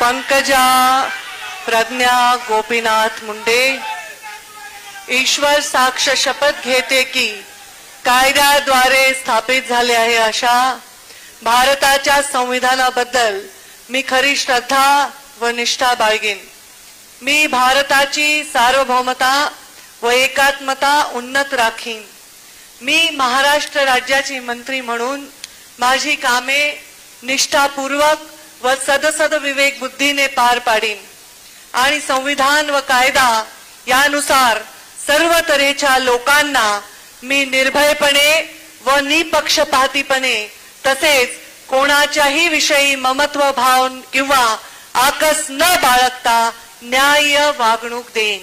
पंकजा प्रज्ञा गोपीनाथ मुंडे ईश्वर साक्ष शपथ घेते की कायद्याद्वारे स्थापित झाले आहे अशा भारताच्या संविधानाबद्दल मी खरी श्रद्धा व निष्ठा बाळगीन। मी भारताची सार्वभौमता व एकात्मता उन्नत राखीन। मी महाराष्ट्र राज्याची मंत्री म्हणून माझी कामे निष्ठापूर्वक व सदसद विवेक बुद्धीने पार पाडीन आणि संविधान व कायदा यानुसार सर्व तऱ्हेच्या लोकांना मी निर्भयपणे व निपक्षपातीपणे तसेच कोणाच्याही विषयी ममत्व भाव किंवा आकस न बाळगता न्याय्य वागणूक देईन।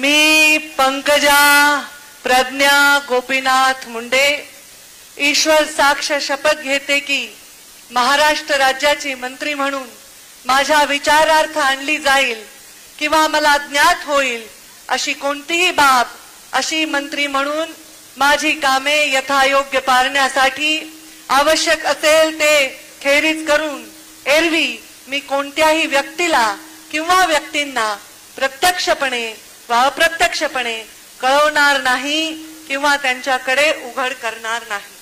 मी पंकजा प्रज्ञा गोपीनाथ मुंडे ईश्वर साक्ष शपथ घेते की महाराष्ट्र राज्याची मंत्री म्हणून माझ्या विचारार्थ आणली जाईल किंवा मला ज्ञात होईल अशी कोणतीही बाब अशी मंत्री म्हणून माझी कामे यथायोग्य पारण्यासाठी आवश्यक असेल ते खेरीज करून एरवी मी कोणत्याही व्यक्तीला किंवा व्यक्तींना प्रत्यक्षपणे व अप्रत्यक्षपणे कळवणार नाही किंवा त्यांच्याकडे उघड करणार नाही।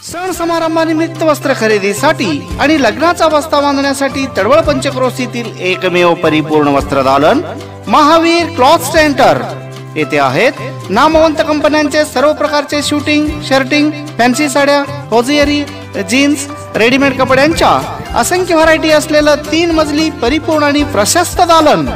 सण समारंभानिमित्त वस्त्र खरेदीसाठी आणि लग्नाचा बस्ता बांधण्यासाठी तडवळ पंचक्रोशीतील एकमेव परिपूर्ण वस्त्र दालन महावीर क्लॉथ सेंटर येथे आहेत। नामवंत कंपन्यांचे सर्व प्रकारचे शूटिंग, शर्टिंग, फॅन्सी साड्या, होजियरी, जीन्स, रेडीमेड कपड्यांच्या असंख्य व्हरायटी असलेलं 3 मजली परिपूर्ण आणि प्रशस्त दालन।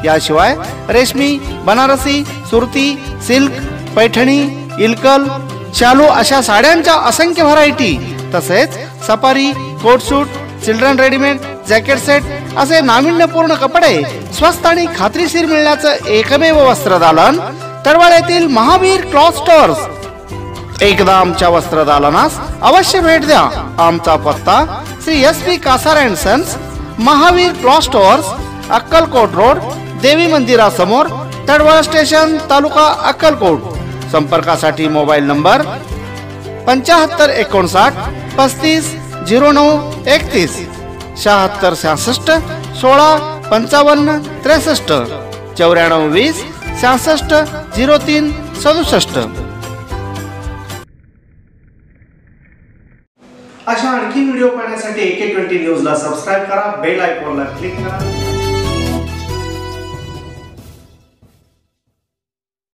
याशिवाय रेशमी, बनारसी, सुरती, सिल्क, पैठणी, इल्कल, शालू अशा साड्यांच्या असंख्य व्हरायटी तसेच सफारी, कोट सूट, चिल्ड्रन रेडीमेड, जॅकेट सेट असे नाविन्यपूर्ण कपडे स्वस्त आणि खात्रीशीर मिळण्याचं एकमेव वस्त्र दालन तडवळ येथील महावीर क्लॉथ स्टोअर्स। एकदा आमच्या वस्त्र दालनास अवश्य भेट द्या। आमचा पत्ता Shri SP Kasar and sons, Mahavir cloth stores, Akkalkot road, देवी मंदिरासमोर, तडवळ स्टेशन, तालुका अक्कलकोट। संपर्कासाठी मोबाईल नंबर 7559 35 09 31 76 66 16 55 63 94 20 66 03 67। अशा आणखी व्हिडिओ पाहण्यासाठी AK20 न्यूजला सबस्क्राइब करा, बेल आयकॉनला क्लिक करा।